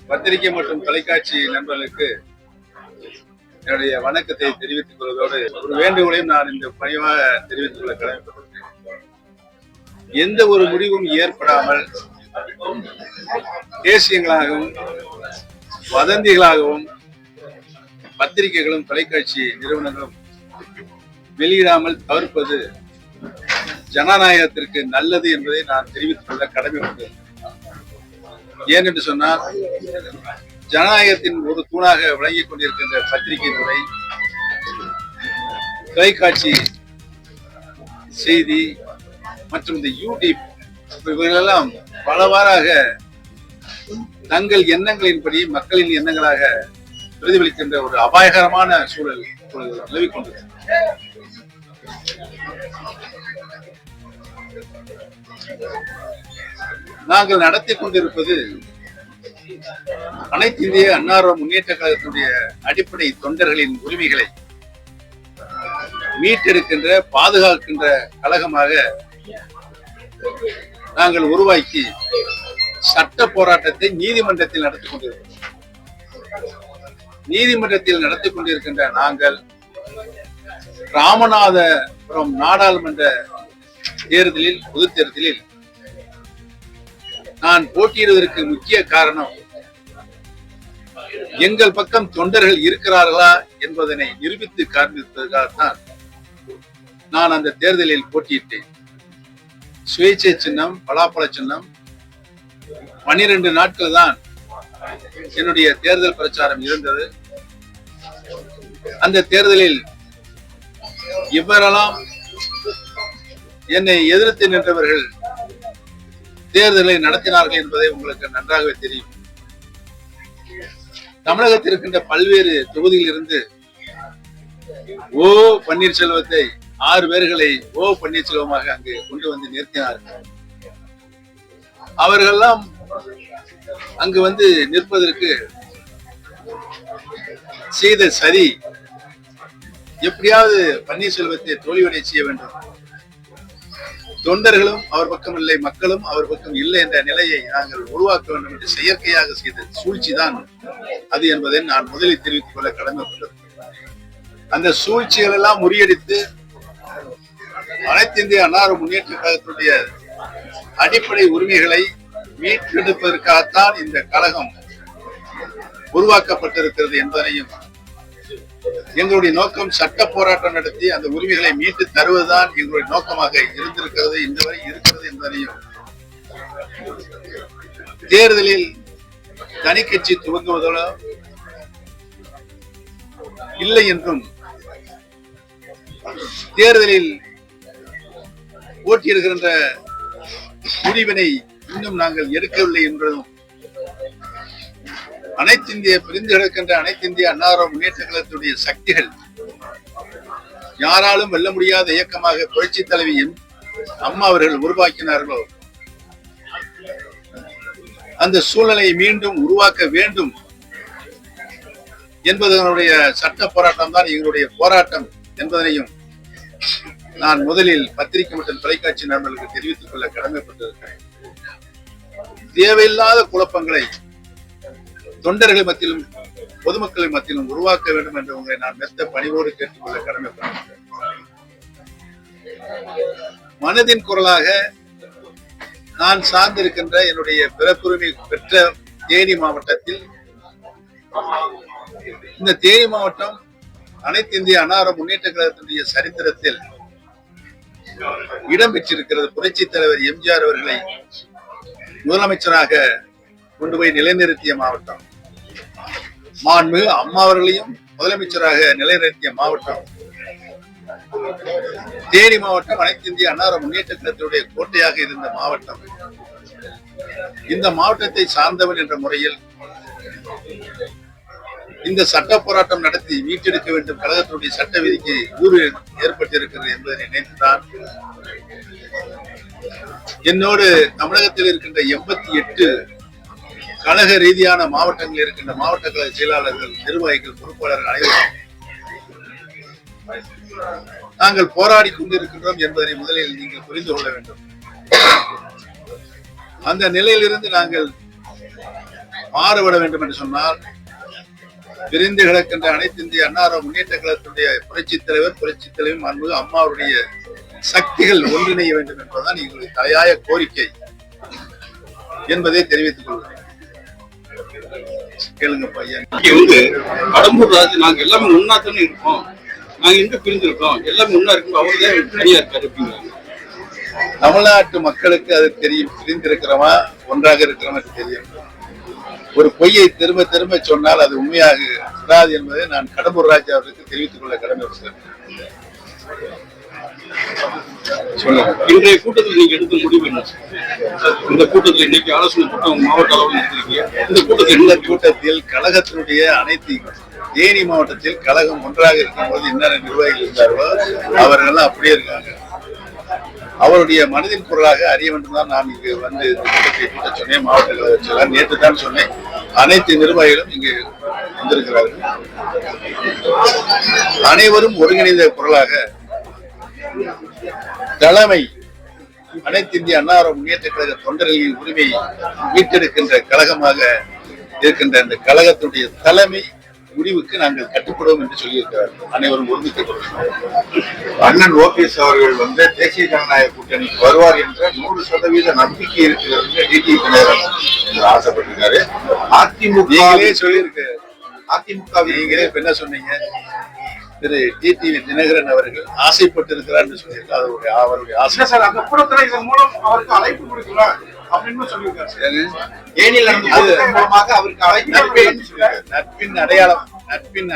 பத்திரிகை மற்றும் தொலைக்காட்சி நண்பர்களுக்கு என்னுடைய வணக்கத்தை தெரிவித்துக் கொள்வதோடு ஒரு வேண்டுகோளையும் நான் இந்த பணிவாக தெரிவித்துக் கொள்ள கடமைப்பட்டிருக்கிறேன். எந்த ஒரு முடிவும் ஏற்படாமல் தேசியங்களாகவும் வதந்திகளாகவும் பத்திரிகைகளும் தொலைக்காட்சி நிறுவனங்களும் வெளியிடாமல் தவிர்ப்பது ஜனநாயகத்திற்கு நல்லது என்பதை நான் தெரிவித்துக் கொள்ள கடமைப்பட்டிருக்கிறேன். ஏனென்று சொன்னால் ஜனநாயகத்தின் ஒரு தூணாக விளங்கிக் கொண்டிருக்கின்ற பத்திரிகை துறை, தொலைக்காட்சி செய்தி மற்றும் இந்த யூடியூப் இவர்களெல்லாம் பலவாறாக தங்கள் எண்ணங்களின்படி மக்களின் எண்ணங்களாக பிரதிபலிக்கின்ற ஒரு அபாயகரமான சூழல் நிலவிக் கொண்டிருக்கிறது. நாங்கள் நடத்தி கொண்டிருப்பது அனைத்து இந்திய அன்னார முன்னேற்ற கழகத்தினுடைய அடிப்படை தொண்டர்களின் உரிமைகளை மீட்டெடுக்கின்ற பாதுகாக்கின்ற கழகமாக நாங்கள் உருவாக்கி சட்ட போராட்டத்தை நீதிமன்றத்தில் நடத்தி கொண்டிருக்கிறோம். நீதிமன்றத்தில் நடத்தி கொண்டிருக்கின்ற நாங்கள் ராமநாதபுரம் நாடாளுமன்ற தேர்தலில் பொது தேர்தலில் நான் போட்டியிடுவதற்கு முக்கிய காரணம் எங்கள் பக்கம் தொண்டர்கள் இருக்கிறார்களா என்பதனை நிரூபித்து காண்பிப்பதற்காகத்தான் நான் அந்த தேர்தலில் போட்டியிட்டேன். சுயேட்சை சின்னம், பலாப்பழ சின்னம். 12 நாட்கள் தான் என்னுடைய தேர்தல் பிரச்சாரம் இருந்தது. அந்த தேர்தலில் இவரெல்லாம் என்னை எதிர்த்து நின்றவர்கள் தேர்தலை நடத்தினார்கள் என்பதை உங்களுக்கு நன்றாகவே தெரியும். தமிழகத்தில் இருக்கின்ற பல்வேறு தொகுதியில் இருந்து ஓ பன்னீர்செல்வத்தை 6 பேர்களை ஓ பன்னீர்செல்வமாக அங்கு கொண்டு வந்து நிறுத்தினார்கள். அவர்களெல்லாம் அங்கு வந்து நிற்பதற்கு செய்த சரி, எப்படியாவது பன்னீர்செல்வத்தை தோல்வியடை செய்ய வேண்டும், தொண்டர்களும் அவர் பக்கம் இல்லை, மக்களும் அவர் பக்கம் இல்லை என்ற நிலையை நாங்கள் உருவாக்க வேண்டும் என்று செயற்கையாக செய்த சூழ்ச்சி தான் அது என்பதை நான் முதலில் தெரிவித்துக் கொள்ள கடமைப்பட்டது. அந்த சூழ்ச்சிகள் எல்லாம் முறியடித்து அனைத்து இந்திய அன்னார முன்னேற்ற கழகத்தினுடைய அடிப்படை உரிமைகளை மீட்டெடுப்பதற்காகத்தான் இந்த கழகம் உருவாக்கப்பட்டிருக்கிறது என்பதனையும், எங்களுடைய நோக்கம் சட்ட போராட்டம் நடத்தி அந்த உரிமைகளை மீட்டு தருவதுதான் எங்களுடைய நோக்கமாக இருந்திருக்கிறது, இந்த வரை இருக்கிறது என்பதனையும், தேர்தலில் தனி கட்சி துவங்குவதோ இல்லை என்றும், தேர்தலில் போட்டியிடுகின்ற முடிவினை இன்னும் நாங்கள் எடுக்கவில்லை என்பதும், அனைத்து இந்திய பிரிந்து கிடக்கின்ற அனைத்து இந்திய அன்னார முன்னேற்ற கழகத்துடைய சக்திகள் யாராலும் வெல்ல முடியாத இயக்கமாக புரட்சி தலைவி அம்மா அவர்கள் உருவாக்கினார்களோ அந்த சூழ்நிலையை மீண்டும் உருவாக்க வேண்டும் என்பதனுடைய சட்ட போராட்டம் தான் எங்களுடைய போராட்டம் என்பதனையும் நான் முதலில் பத்திரிகை மற்றும் தொலைக்காட்சி நண்பர்களுக்கு தெரிவித்துக் கொள்ள கடமைப்பட்டிருக்கிறேன். தேவையில்லாத குழப்பங்களை தொண்டர்கள் மத்தியிலும் பொதுமக்கள் மத்தியிலும் உருவாக்க வேண்டும் என்று உங்களை நான் மெத்த பணிவோடு கேட்டுக்கொள்ள கடமைப்பட்டிருக்கிறேன். மனதின் குரலாக நான் சார்ந்திருக்கின்ற என்னுடைய பிறப்புரிமை பெற்ற தேனி மாவட்டத்தில், இந்த தேனி மாவட்டம் அனைத்து இந்திய அன்னார முன்னேற்ற கழகத்தினுடைய சரித்திரத்தில் இடம் பெற்றிருக்கிறது. புரட்சி தலைவர் எம்ஜிஆர் அவர்களை முதலமைச்சராக கொண்டு போய் நிலைநிறுத்திய மாவட்டம், மாண்புமிகு அம்மா அவர்களையும் முதலமைச்சராக நிலைநிறுத்திய மாவட்டம் தேனி மாவட்டம். அனைத்து இந்திய அன்னார முன்னேற்ற கழகத்தினுடைய கோட்டையாக இருந்த மாவட்டம். இந்த மாவட்டத்தை சார்ந்தவன் என்ற முறையில் இந்த சட்ட போராட்டம் நடத்தி மீட்டெடுக்க வேண்டும், கழகத்தினுடைய சட்ட விதிக்கு ஊறு ஏற்பட்டிருக்கிறது என்பதை நினைத்துதான் என்னோடு தமிழகத்தில் இருக்கின்ற 88 கழக ரீதியான மாவட்டங்கள் இருக்கின்ற மாவட்ட கழக செயலாளர்கள், நிர்வாகிகள், பொறுப்பாளர்கள் அனைவரும் நாங்கள் போராடி கொண்டிருக்கின்றோம் என்பதை முதலில் நீங்கள் புரிந்து கொள்ள வேண்டும். அந்த நிலையிலிருந்து நாங்கள் மாறுபட வேண்டும் என்று சொன்னால் விரிந்து கிடக்கின்ற அனைத்து இந்திய அண்ணா முன்னேற்ற கழகத்துடைய புரட்சித் தலைவர் மாண்புமிகு அம்மாவுடைய சக்திகள் ஒன்றிணைய வேண்டும் என்பதுதான் எங்களுடைய தலையாய கோரிக்கை என்பதை தெரிவித்துக் கொள்கிறேன். கேளுங்க பையன். வந்து கடம்பூர் ராஜு நாங்க எல்லாமே ஒன்னாத்தானே இருக்கோம், நாங்க எங்க பிரிஞ்சிருக்கோம், எல்லாமே ஒன்னா இருக்கும், அவர்தான் தனியா இருக்காரு அப்படிங்கிறாங்க. தமிழ்நாட்டு மக்களுக்கு அது தெரியும், பிரிந்திருக்கிறோமா ஒன்றாக இருக்கிறோமா தெரியும். ஒரு பொய்யை திரும்ப திரும்ப சொன்னால் அது உண்மையாக கூடாது என்பதை நான் கடம்பூர் ராஜா அவர்களுக்கு தெரிவித்துக் கொள்ள கடமைப்பட்டிருக்கிறேன். இன்றைய கூட்டத்தில் நீங்க எடுத்த முடிவு என்ன? இந்த கூட்டத்தில் இன்னைக்கு ஆலோசனை கூட்டம் மாவட்ட அளவில் நடத்திருக்கீங்க. இந்த கூட்டத்தில் கழகத்தினுடைய அனைத்து தேனி மாவட்டத்தில் கழகம் ஒன்றாக இருக்கும் போது என்னென்ன நிர்வாகிகள் இருந்தார்களோ அவர்கள் அப்படியே இருக்காங்க. அவருடைய மனதின் குரலாக அறிய வேண்டும் தான் நான் இங்கு வந்து இந்த கூட்டத்தை கூட்ட சொன்னேன். மாவட்ட கழக நேற்று தான் சொன்னேன். அனைத்து நிர்வாகிகளும் இங்கு வந்திருக்கிறார்கள். அனைவரும் ஒருங்கிணைந்த குரலாக தலைமை அனைத்து இந்திய அண்ணா முன்னேற்ற கழக தொண்டர்களின் உரிமையை மீட்டெடுக்கின்ற கழகமாக இருக்கின்ற இந்த கழகத்துடைய தலைமை முடிவுக்கு நாங்கள் கட்டுப்படுவோம் என்று சொல்லியிருக்கிறார்கள். அனைவரும் ஒருமித்துக் கொள்கிறோம். அண்ணன் ஓபிஎஸ் அவர்கள் வந்து தேசிய ஜனநாயக கூட்டணிக்கு வருவார் என்ற 100% நம்பிக்கை இருக்கிறது டிடிவி தினகரன் ஆசைப்பட்டிருக்காரு. அதிமுக சொல்லியிருக்கு. அதிமுக நீங்களே என்ன சொன்னீங்க? திரு டிடிவி தினகரன் அவர்கள் ஆசைப்பட்டிருக்கிறார் என்று சொல்லியிருக்காரு. அவருடைய ஆசை சார் அந்த கூட்டத்தில் இதன் மூலம் அவருக்கு அழைப்பு கொடுக்கிறார் அப்படின்னு சொல்லியிருக்காரு. நட்பின்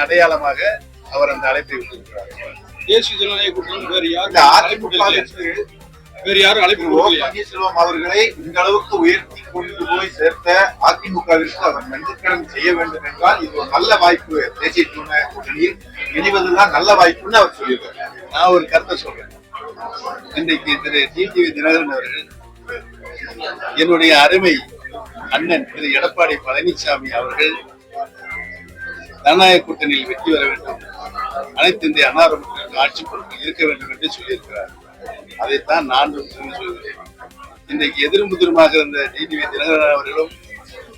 அடையாளமாக அவர் அந்த அழைப்பை விட்டிருக்கிறார். தேசிய ஜனநாயக கூட்டணி வேறு யாரும் அழைப்பு பன்னீர்செல்வம் அவர்களை இந்த அளவுக்கு உயர்த்தி கொண்டு போய் சேர்த்த அதிமுகவிற்கு அவர் நன்றிக்கடன் செய்ய வேண்டும் என்றால் இது ஒரு நல்ல வாய்ப்பு. தேசிய ஜனநாயக கூட்டணியில் இணைவதுதான் நல்ல வாய்ப்புன்னு அவர் சொல்லியிருக்காரு. நான் ஒரு கருத்தை சொல்றேன். இன்றைக்கு திரு டிடிவி தினகரன் அவர்கள் என்னுடைய அருமை அண்ணன் திரு எடப்பாடி பழனிசாமி அவர்கள் ஜனநாயக கூட்டணியில் வெற்றி பெற வேண்டும், அனைத்து இந்திய அண்ணா ஆட்சி பொறுப்பில் இருக்க வேண்டும் என்று சொல்லியிருக்கிறார். அதைத்தான் நான் சொல்கிறேன். இன்றைக்கு எதிரும் புதிருமாக இருந்த டிடிவி தினகரன் அவர்களும்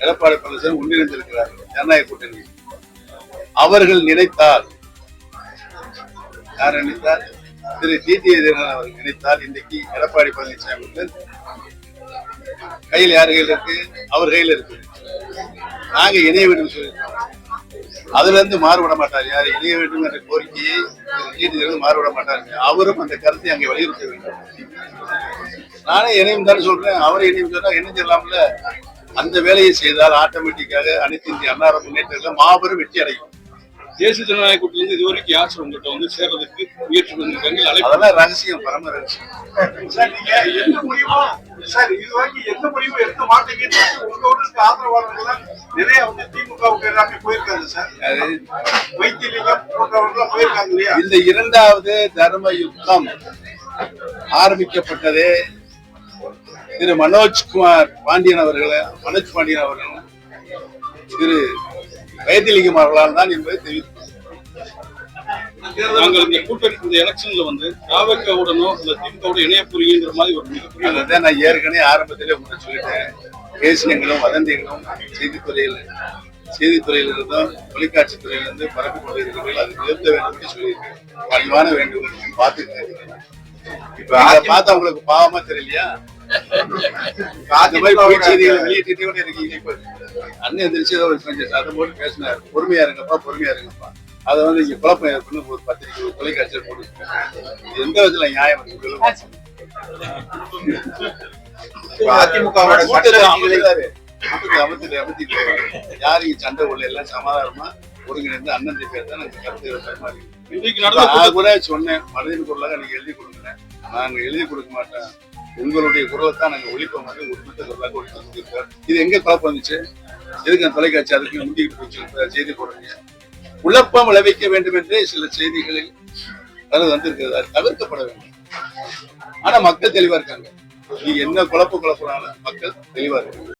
எடப்பாடி பழனிசாமி ஒன்றிணைந்திருக்கிறார்கள் ஜனநாயக கூட்டணியில். அவர்கள் நினைத்தால், யார் நினைத்தால், திரு டிடிவி தினகரன் அவர்கள் நினைத்தால் இன்றைக்கு எடப்பாடி பழனிசாமி கையில் யார் கையில் இருக்கு? அவர் கையில் இருக்கு. நாங்க இணைய வேண்டும் சொல்லியிருக்கோம். அதுல இருந்து மாறுபட மாட்டார். யார் இணைய வேண்டும் என்ற கோரிக்கையை மாறுபட மாட்டார். அவரும் அந்த கருத்தை அங்கே வலியுறுத்த வேண்டும். நானே இணையும் தான் சொல்றேன். அவரை இணையும் சொன்னா இணைஞ்சிடலாம்ல. அந்த வேலையை செய்தால் ஆட்டோமேட்டிக்காக அனைத்து இந்திய அண்ணா முன்னேற்ற மாபெரும் வெற்றி அடையும். தேசிய ஜனநாயக கூட்டணி இதுவரைக்கும் யார் உங்கள்கிட்ட வந்து சேர்றதுக்கு முயற்சி பண்ணிருக்காங்க? அதெல்லாம் ரகசியம், பரம ரகசியம். சார் இதுவரைக்கும் எந்த முடிவும் எடுக்க மாட்டேங்குது. உங்களோட ஆதரவாளர்கள் நிறைய வந்து திமுகவுக்கு எல்லாமே போயிருக்காங்க சார். வைத்தியலிங்கம் போன்றவர்கள் போயிருக்காங்க இல்லையா? இந்த இரண்டாவது தர்ம யுத்தம் ஆரம்பிக்கப்பட்டதே திரு மனோஜ் பாண்டியன் அவர்களும் திரு வைத்தியலிங்கம் அவர்களால் தான் என்பதை தெரிவித்தார். நாங்கள் இந்த கூட்டணி இந்த எலெக்ஷன்ல வந்து திமுகவுடனோ இல்ல திமுகவோட இணைய புரியுங்கிற மாதிரி ஒரு மிகப்பெரிய நான் ஏற்கனவே ஆரம்பத்திலே உங்களுக்கு சொல்லிட்டேன். பேசினங்களும் வதந்திகளும் செய்தித்துறையில் இருந்தும் தொலைக்காட்சி துறையிலிருந்து பரப்பிக் கொண்டிருக்கிறீர்கள். அது நிறுத்த வேண்டும் என்று சொல்லியிருக்கேன். பணிவான வேண்டும் பார்த்துக்கிறேன். இப்ப பார்த்தா உங்களுக்கு பாவமா தெரியலையா? அந்த மாதிரி பொய் செய்திகளை வெளியிட்டு கூட இருக்கீங்க. இப்ப அண்ணன் எந்திரிச்சு அதை போட்டு பேசினார். பொறுமையா இருங்கப்பா. அதை வந்து இங்க குழப்பம் ஏற்படும் ஒரு பத்திரிகை தொலைக்காட்சியில் போட்டு எந்த விதத்துல நியாயம் யாரு சண்டை உள்ள எல்லாம் சமாதானமா ஒருங்கிணைந்து அண்ணன் பேர்தான் அந்த கருத்து கூட சொன்னேன். மனதின் குரலாக நீங்க எழுதி கொடுங்க. நாங்க எழுதி கொடுக்க மாட்டேன். உங்களுடைய குரலை தான் நாங்க ஒழிப்போம். ஒழிப்பத்த குரலாக ஒழிப்போம். இது எங்க குழப்பம் வந்துச்சு? எதுக்கு அந்த தொலைக்காட்சி அதுக்கு முந்திக்கிட்டு போச்சு செய்தி போடுறீங்க? குழப்பம் விளைவிக்க வேண்டும் என்றே சில செய்திகளில் அது வந்திருக்கிறது. தவிர்க்கப்பட வேண்டும். ஆனா மக்கள் தெளிவா இருக்காங்க. நீ என்ன குழப்பம் குழப்பினாலும் மக்கள் தெளிவா இருக்காங்க.